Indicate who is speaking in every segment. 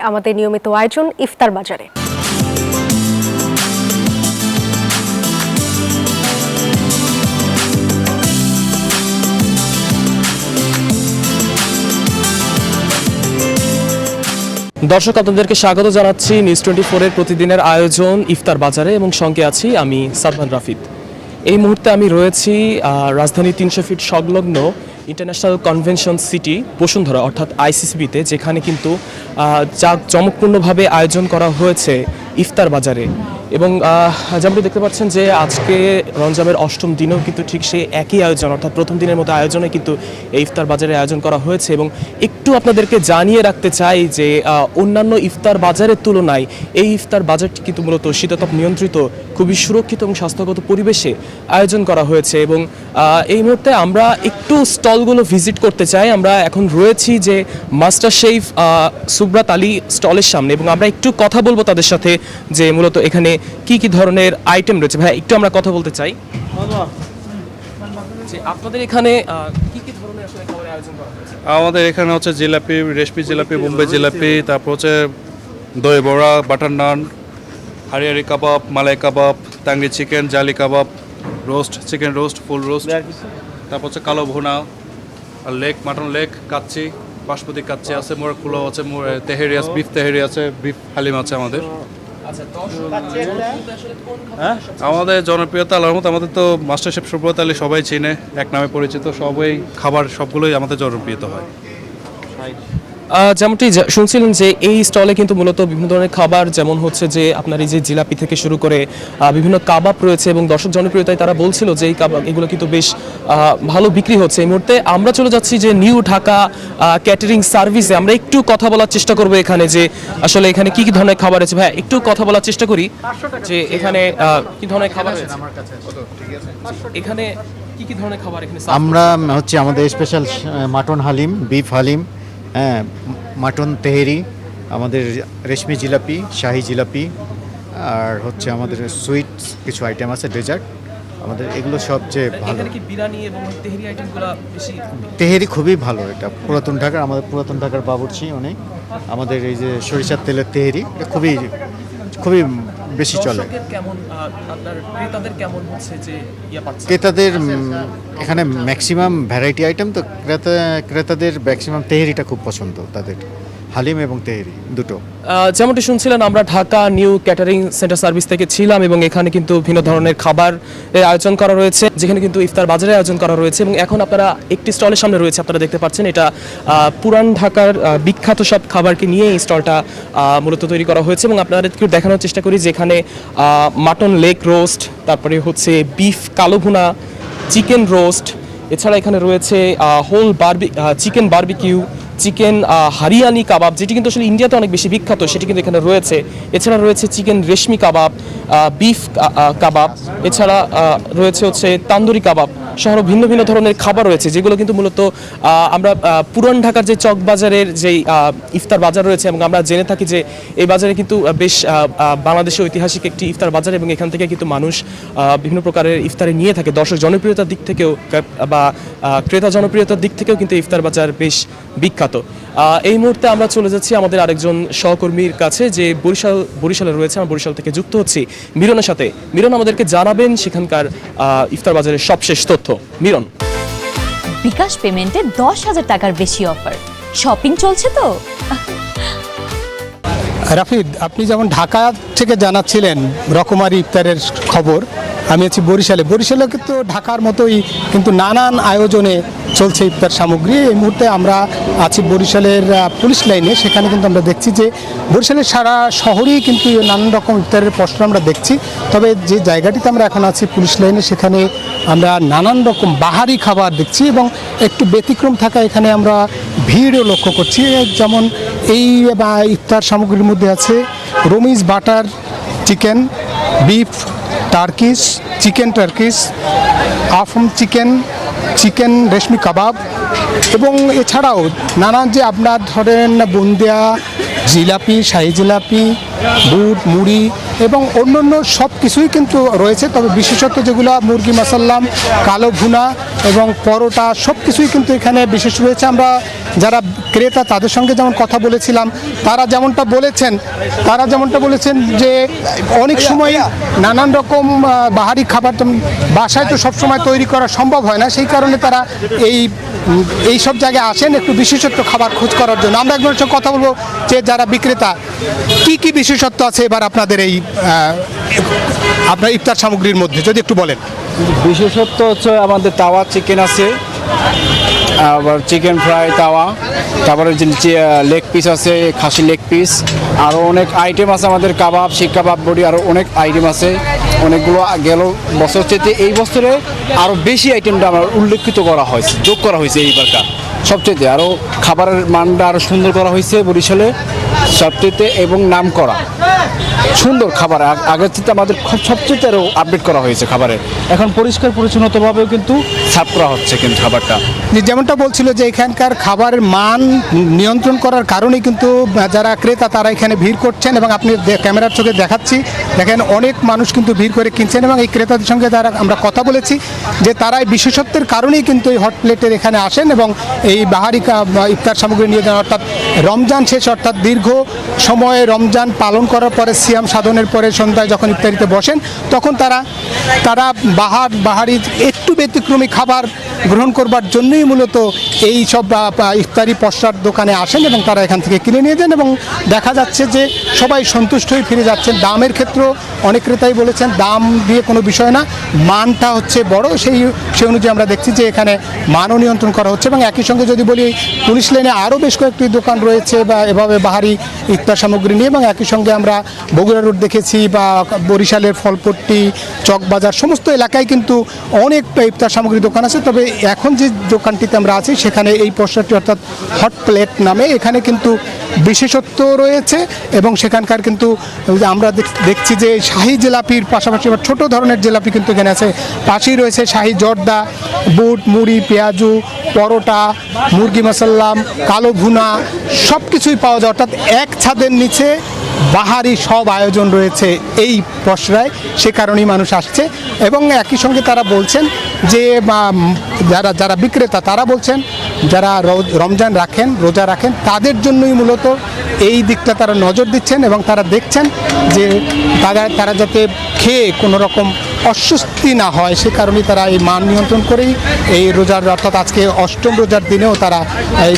Speaker 1: আমাদের নিয়মিত আয়োজন ইফতার বাজারে।
Speaker 2: দর্শক, আপনাদেরকে স্বাগত জানাচ্ছি নিউজ 24 এর প্রতিদিনের আয়োজন ইফতার বাজারে এবং সঙ্গে আছি আমি সাদমান রাফিদ। এই মুহূর্তে আমি রয়েছি রাজধানী 300 ফিট সংলগ্ন ইন্টারন্যাশনাল কনভেনশন সিটি বসুন্ধরা অর্থাৎ আইসিসিবিতে, যেখানে কিন্তু চমকপূর্ণভাবে আয়োজন করা হয়েছে ইফতার বাজারে। এবং যেমনটি দেখতে পাচ্ছেন যে আজকে রমজানের অষ্টম দিনেও কিন্তু ঠিক সেই একই আয়োজন, অর্থাৎ প্রথম দিনের মতো আয়োজনে কিন্তু এই ইফতার বাজারে আয়োজন করা হয়েছে। এবং একটু আপনাদেরকে জানিয়ে রাখতে চাই যে অন্যান্য ইফতার বাজারের তুলনায় এই ইফতার বাজারটি কিন্তু মূলত শীতাতপ নিয়ন্ত্রিত, খুবই সুরক্ষিত এবং স্বাস্থ্যগত পরিবেশে আয়োজন করা হয়েছে। এবং এই মুহূর্তে আমরা একটু স্টলগুলো ভিজিট করতে চাই। আমরা এখন রয়েছি যে মাস্টার শেফ সুব্রাত আলী স্টলের সামনে এবং আমরা একটু কথা বলবো তাদের সাথে যে মূলত এখানে কি কি ধরনের আইটেম রয়েছে। ভাই, একটু আমরা কথা বলতে চাই যে আপনাদের এখানে কি কি ধরনের আসলে খাবারের আয়োজন করা হয়েছে।
Speaker 3: আমাদের এখানে হচ্ছে জিলাপি, রেশমি জিলাপি, বোম্বে জিলাপি, তারপর হচ্ছে দই বড়া, বাটার নান, হারিয়ারি কাবাব, মালাই কাবাব, টাঙ্গি চিকেন, জালি কাবাব, roast, chicken roast, full roast, তারপর হচ্ছে কালো ভুনা, আর লেগ, মাটন লেগ, কাচ্চি, বাসমতি কাচ্চি আছে, মোরগ পোলাও আছে, তেহেরি আছে, বিফ তেহেরি আছে, বিফ হালিম আছে আমাদের। আমাদের জনপ্রিয়তা আল্লাহর মতো, আমাদের তো মাস্টার শেফ সুব্রত আলী সবাই চিনে, এক নামে পরিচিত, সবাই খাবার সবগুলোই আমাদের জনপ্রিয়তা হয়।
Speaker 2: যেমনটি শুনছিলেন যে এই স্টলে কিন্তু মূলত বিভিন্ন ধরনের খাবার, যেমন হচ্ছে যে আপনার এই যে জিলাপি থেকে শুরু করে বিভিন্ন কাবাব রয়েছে এবং দর্শক জনপ্রিয়তায় তারা বলছিল যে এই কাবাব এগুলো কিন্তু বেশ ভালো বিক্রি হচ্ছে। এই মুহূর্তে আমরা চলে যাচ্ছি যে নিউ ঢাকা ক্যাটারিং সার্ভিসে। আমরা একটু কথা বলার চেষ্টা করবো এখানে যে আসলে এখানে কি কি ধরনের খাবার আছে। ভাই, একটু কথা বলার চেষ্টা করি যে এখানে কি ধরনের খাবার আছে এখানে, কি কি ধরনের খাবার এখানে।
Speaker 4: আমরা হচ্ছে আমাদের special mutton haleem, beef haleem, হ্যাঁ, মাটন তেহেরি, আমাদের রেশমি জিলাপি, শাহি জিলাপি, আর হচ্ছে আমাদের সুইট কিছু আইটেম আছে, ডেজার্ট, আমাদের এগুলো সবচেয়ে ভালো।
Speaker 2: এখানে কি বিরিয়ানি এবং তেহেরি আইটেমগুলো বেশি?
Speaker 4: তেহেরি খুবই ভালো, এটা পুরাতন ঢাকার, আমাদের পুরাতন ঢাকার বাবুর্চি অনেক, আমাদের এই যে সরিষার তেলের তেহেরি এটা খুবই খুবই বেশি চলে।
Speaker 2: কেমন আপনার ক্রেতাদের কেমন হচ্ছে যে
Speaker 4: ক্রেতাদের এখানে ম্যাক্সিমাম ভ্যারাইটি আইটেম, তো ক্রেতাদের ম্যাক্সিমাম তেহেরিটা খুব পছন্দ তাদের, হালিম এবং তেহেরি দুটো।
Speaker 2: যেমনটি শুনছিলেন, আমরা Dhaka new catering centre service থেকে ছিলাম এবং এখানে কিন্তু ভিন্ন ধরনের খাবার আয়োজন করা রয়েছে, যেখানে কিন্তু ইফতার বাজারে আয়োজন করা রয়েছে। এবং এখন আপনারা একটি স্টলের সামনে রয়েছে, আপনারা দেখতে পাচ্ছেন এটা পুরান ঢাকার বিখ্যাত সব খাবারকে নিয়ে এই স্টলটা মূলত তৈরি করা হয়েছে। এবং আপনাদেরকে দেখানোর চেষ্টা করি যে এখানে মাটন লেগ রোস্ট, তারপরে হচ্ছে বিফ কালো ভুনা, চিকেন রোস্ট, এছাড়া এখানে রয়েছে হোল চিকেন বারবিকিউ, চিকেন হারিয়ানি কাবাব, যেটি কিন্তু আসলে ইন্ডিয়াতে অনেক বেশি বিখ্যাত, সেটি কিন্তু এখানে রয়েছে। এছাড়া রয়েছে চিকেন রেশমি কাবাব, বিফ কাবাব, এছাড়া রয়েছে হচ্ছে তান্দুরি কাবাব সহ ভিন্ন ভিন্ন ধরনের খাবার রয়েছে, যেগুলো কিন্তু মূলত আমরা পুরান ঢাকার যে চক বাজারের যেই ইফতার বাজার রয়েছে, এবং আমরা জেনে থাকি যে এই বাজারে কিন্তু বেশ বাংলাদেশের ঐতিহাসিক একটি ইফতার বাজার, এবং এখান থেকে কিন্তু মানুষ বিভিন্ন প্রকারের ইফতারে নিয়ে থাকে। দর্শক জনপ্রিয়তার দিক থেকেও বা ক্রেতা জনপ্রিয়তার দিক থেকেও কিন্তু ইফতার বাজার বেশ বিখ্যাত। এই মুহূর্তে আমরা চলে যাচ্ছি আমাদের আরেকজন সহকর্মীর কাছে, যে বরিশালে রয়েছে। আমরা বরিশাল থেকে যুক্ত হচ্ছি মিরনের সাথে। মিরন আমাদেরকে জানাবেন সেখানকার ইফতার বাজারের সবশেষ তথ্য। মিরন।
Speaker 5: বিকাশ পেমেন্টে 10,000 টাকার বেশি অফার, শপিং চলছে তো।
Speaker 6: রাফিদ, আপনি যেমন ঢাকা থেকে জানাচ্ছিলেন রকমারি ইফতারের খবর, আমি আছি বরিশালে। বরিশালে কিন্তু ঢাকার মতোই কিন্তু নানান আয়োজনে চলছে ইফতার সামগ্রী। এই মুহূর্তে আমরা আছি বরিশালের পুলিশ লাইনে। সেখানে কিন্তু আমরা দেখছি যে বরিশালের সারা শহরেই কিন্তু নানান রকম ইফতারের পোস্টার আমরা দেখছি। তবে যে জায়গাটিতে আমরা এখন আছি পুলিশ লাইনে, সেখানে আমরা নানান রকম বাহারি খাবার দেখছি এবং একটু ব্যতিক্রম থাকা এখানে আমরা ভিড়ও লক্ষ্য করছি। যেমন এই ইফতার সামগ্রীর মধ্যে আছে রমিজ butter chicken, beef Turkish, chicken Turkish, আফম চিকেন, চিকেন রেশমি কাবাব, এবং এছাড়াও নানান যে আপনার ধরেন বুন্দিয়া, জিলাপি, শাহি জিলাপি, বুট, মুড়ি এবং অন্যান্য সব কিছুই কিন্তু রয়েছে। তবে বিশেষত যেগুলো মুরগি মাসাল্লাম, কালো ভুনা এবং পরোটা সব কিছুই কিন্তু এখানে বিশেষ রয়েছে। আমরা যারা ক্রেতা তাদের সঙ্গে যেমন কথা বলেছিলাম, তারা যেমনটা বলেছেন যে অনেক সময় নানান রকম বাহারি খাবার বাসায় তো সবসময় তৈরি করা সম্ভব হয় না, সেই কারণে তারা এই সব জায়গায় আসেন একটু বিশেষত্ব খাবার খোঁজ করার জন্য। আমরা একজনের সঙ্গে কথা বলবো যে যারা বিক্রেতা, কি বিশেষত্ব আছে এবার আপনাদের এই আপনার ইফতার সামগ্রীর মধ্যে যদি একটু বলেন।
Speaker 7: বিশেষত্ব হচ্ছে আমাদের তাওয়া চিকেন আছে, আবার চিকেন ফ্রাই তাওয়া, তারপরে যে লেগ পিস আছে, খাসি লেগ পিস, আরও অনেক আইটেম আছে আমাদের, কাবাব, শিক কাবাব, বডি, আরও অনেক আইটেম আছে। অনেকগুলো গেল বছর চেয়ে এই বছরে আরও বেশি আইটেমটা আমার উল্লেখিত করা হয়েছে, যোগ করা হয়েছে এইবারকার সবচেয়ে। আরও খাবারের মানটা আরও সুন্দর করা হয়েছে বরিশালে সবচেয়ে, এবং নাম করা সুন্দর খাবার আগের চেয়ে আমাদের সবচেয়ে আরও আপডেট করা হয়েছে খাবারের। এখন পরিষ্কার পরিচ্ছন্নতাভাবেও কিন্তু সার্ভ করা হচ্ছে কিন্তু খাবারটা।
Speaker 6: যেমনটা বলছিল যে এখানকার খাবারের মান নিয়ন্ত্রণ করার কারণেই কিন্তু যারা ক্রেতা তারা এখানে ভিড় করছেন, এবং আপনি ক্যামেরার চোখে দেখাচ্ছি, দেখেন অনেক মানুষ কিন্তু ভিড় করে কিনছেন। এবং এই ক্রেতাদের সঙ্গে যারা আমরা কথা বলেছি যে তারা এই বিশেষত্বের কারণেই কিন্তু এই হট প্লেটের এখানে আসেন এবং এই বাহারি ইফতার সামগ্রী নিয়ে যান। অর্থাৎ রমজান শেষ, অর্থাৎ দীর্ঘ সময়ে রমজান পালন করার পরে সিয়াম সাধনের পরে সন্ধ্যায় যখন ইফতারিতে বসেন তখন তারা বাহারি একটু ব্যতিক্রমী খাবার গ্রহণ করবার জন্যই মূলত এই সব ইফতারি পশ্চাৎ দোকানে আসেন এবং তারা এখান থেকে কিনে নিয়ে যান। এবং দেখা যাচ্ছে যে সবাই সন্তুষ্ট হয়ে ফিরে যাচ্ছেন। দামের ক্ষেত্রেও অনেক ক্রেতাই বলেছেন দাম দিয়ে কোনো বিষয় না, মানটা হচ্ছে বড়। সেই অনুযায়ী আমরা দেখছি যে এখানে মানও নিয়ন্ত্রণ করা হচ্ছে। এবং একই সঙ্গে যদি বলি, পুলিশ লাইনে আরও বেশ কয়েকটি দোকান রয়েছে বা এভাবে বাহারি ইফতার সামগ্রী নিয়ে। এবং একই সঙ্গে আমরা বগুড়া রোড দেখেছি বা বরিশালের ফলপট্টি, চকবাজার, সমস্ত এলাকায় কিন্তু অনেক ইফতার সামগ্রী দোকান আছে। তবে এখন যে দোকানটিতে আমরা আছি সেখানে এই পশ্চাৎটি অর্থাৎ হট প্লেট নামে এখানে কিন্তু বিশেষত্ব রয়েছে। এবং সেখানকার কিন্তু আমরা দেখছি যে শাহি জিলাপির পাশাপাশি আবার ছোটো ধরনের জিলাপি কিন্তু এখানে আছে। পাশেই রয়েছে শাহি জর্দা, বুট, মুড়ি, পেঁয়াজু, পরোটা, মুরগি মাসাল্লাম, কালো ভুনা, সব কিছুই পাওয়া যায়। অর্থাৎ এক ছাদের নিচে বাহারি সব আয়োজন রয়েছে এই পসরায়, সে কারণেই মানুষ আসছে। এবং একই সঙ্গে তারা বলছেন যে যারা বিক্রেতা তারা বলছেন যারা রমজান রাখেন, রোজা রাখেন, তাদের জন্যই মূলত এই দিকটা তারা নজর দিচ্ছেন এবং তারা দেখছেন যে তারা যাতে খেয়ে কোনো রকম অস্বস্তি না হয়, সে কারণেই তারা এই মান নিয়ন্ত্রণ করেই এই রোজার, অর্থাৎ আজকে অষ্টম রোজার দিনেও তারা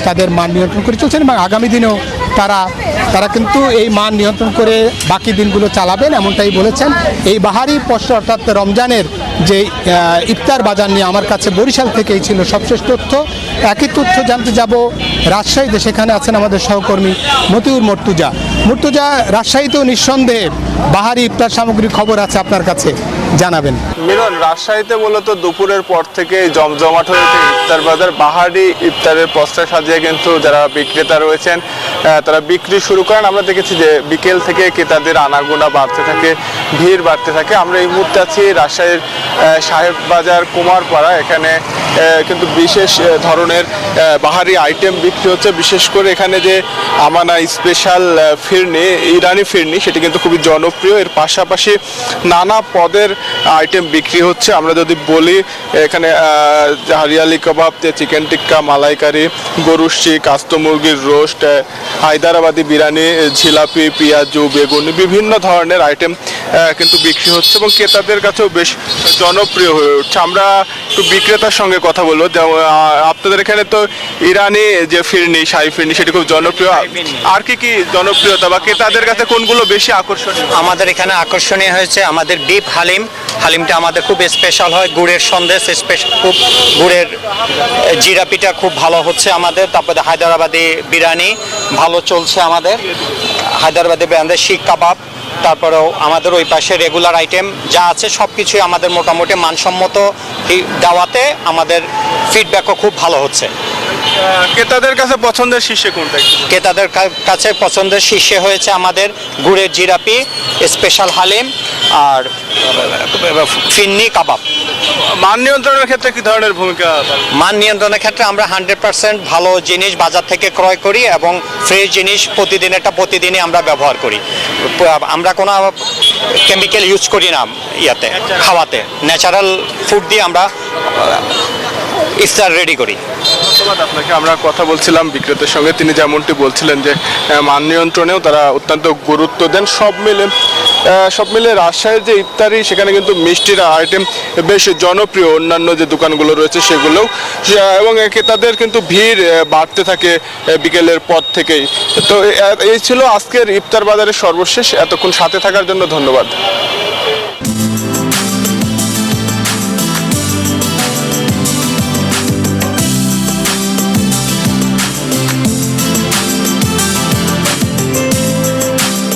Speaker 6: তাদের মান নিয়ন্ত্রণ করে চলছেন এবং আগামী দিনেও তারা কিন্তু এই মান নিয়ন্ত্রণ করে বাকি দিনগুলো চালাবেন, এমনটাই বলেছেন। এই বাহারি পশ্চাৎ অর্থাৎ রমজানের যে ইফতার বাজার নিয়ে আমার কাছে বরিশাল থেকেই ছিল সবশেষ তথ্য। একই তথ্য জানতে যাব রাজশাহীতে, সেখানে আছেন আমাদের সহকর্মী মতিউর মুর্তুজা। রাজশাহীতেও নিঃসন্দেহে বাহারি ইফতার সামগ্রীর খবর আছে, আপনার কাছে জানাবেন।
Speaker 8: মিলন, রাজশাহীতে মূলত দুপুরের পর থেকে জমজমাট হয়ে ওঠে ইফতার বাজার। বাহারি ইফতারের পসরা সাজিয়ে কিন্তু যারা বিক্রেতা রয়েছেন তারা বিক্রি শুরু করেন। আমরা দেখেছি যে বিকেল থেকে ক্রেতাদের আনাগোনা বাড়তে থাকে, ভিড় বাড়তে থাকে। আমরা এই মুহূর্তে আছি রাজশাহীর সাহেব বাজার কুমারপাড়া। এখানে কিন্তু বিশেষ ধরনের বাহারি আইটেম বিক্রি হচ্ছে। বিশেষ করে এখানে যে আমানা স্পেশাল ফিরনি, ইরানি ফিরনি, সেটি কিন্তু খুবই জনপ্রিয়। এর পাশাপাশি নানা পদের আইটেম বিক্রি হচ্ছে। আমরা যদি বলি এখানে হরিয়ালি কাবাব, চিকেন টিক্কা, মালাইকারি, গরুর শিক, আস্ত মুরগির রোস্ট, হায়দ্রাবাদি বিরিয়ানি, জিলাপি, পেঁয়াজু, বেগুন, বিভিন্ন ধরনের আইটেম কিন্তু বিক্রি হচ্ছে এবং ক্রেতাদের কাছেও বেশ জনপ্রিয় হয়ে উঠছে। আমরা একটু বিক্রেতার সঙ্গে কথা বলবো। আপনাদের এখানে তো ইরানি যে ফিরনি, শাহী ফিরনি, সেটি খুব জনপ্রিয়। আর কি জনপ্রিয়তা বা ক্রেতাদের কাছে কোনগুলো বেশি আকর্ষণীয়?
Speaker 9: আমাদের এখানে আকর্ষণীয় হয়েছে আমাদের বিফ হালিমটা আমাদের খুব স্পেশাল হয়। গুড়ের সন্দেশ স্পেশাল, খুব গুড়ের জিলাপিটা খুব ভালো হচ্ছে আমাদের। তারপরে হায়দ্রাবাদি বিরিয়ানি ভালো চলছে আমাদের, হায়দ্রাবাদি বিরিয়ানি, শিক কাবাব, তারপরেও আমাদের ওই পাশে রেগুলার আইটেম যা আছে সব কিছুই আমাদের মোটামুটি মানসম্মত দেওয়াতে আমাদের ফিডব্যাকও খুব ভালো হচ্ছে।
Speaker 8: ক্রেতাদের কাছে পছন্দের শীর্ষে কোনটা?
Speaker 9: ক্রেতাদের কাছে পছন্দের শীর্ষে হয়েছে আমাদের গুড়ের জিলাপি, স্পেশাল হালিম আর ফিরনি কাবাব।
Speaker 8: মান নিয়ন্ত্রণের ক্ষেত্রে কি ধরনের ভূমিকা?
Speaker 9: মান নিয়ন্ত্রণের ক্ষেত্রে আমরা 100% ভালো জিনিস বাজার থেকে ক্রয় করি এবং ফ্রেশ জিনিস প্রতিদিনই আমরা ব্যবহার করি। আমরা কোনো কেমিক্যাল ইউজ করি না খাওয়াতে, ন্যাচারাল ফুড দিয়ে আমরা ইফতার রেডি করি।
Speaker 8: ধন্যবাদ আপনাকে। আমরা কথা বলছিলাম বিক্রেতার সঙ্গে, তিনি যেমনটি বলছিলেন যে মান নিয়ন্ত্রণেও তারা অত্যন্ত গুরুত্ব দেন। সব মিলে রাজশাহীর যে ইফতারি, সেখানে কিন্তু মিষ্টির আইটেম বেশ জনপ্রিয়, অন্যান্য যে দোকানগুলো রয়েছে সেগুলোও, এবং ক্রেতাদের কিন্তু ভিড় বাড়তে থাকে বিকেলের পর থেকেই। তো এই ছিল আজকের ইফতার বাজারের সর্বশেষ। এতক্ষণ সাথে থাকার জন্য ধন্যবাদ।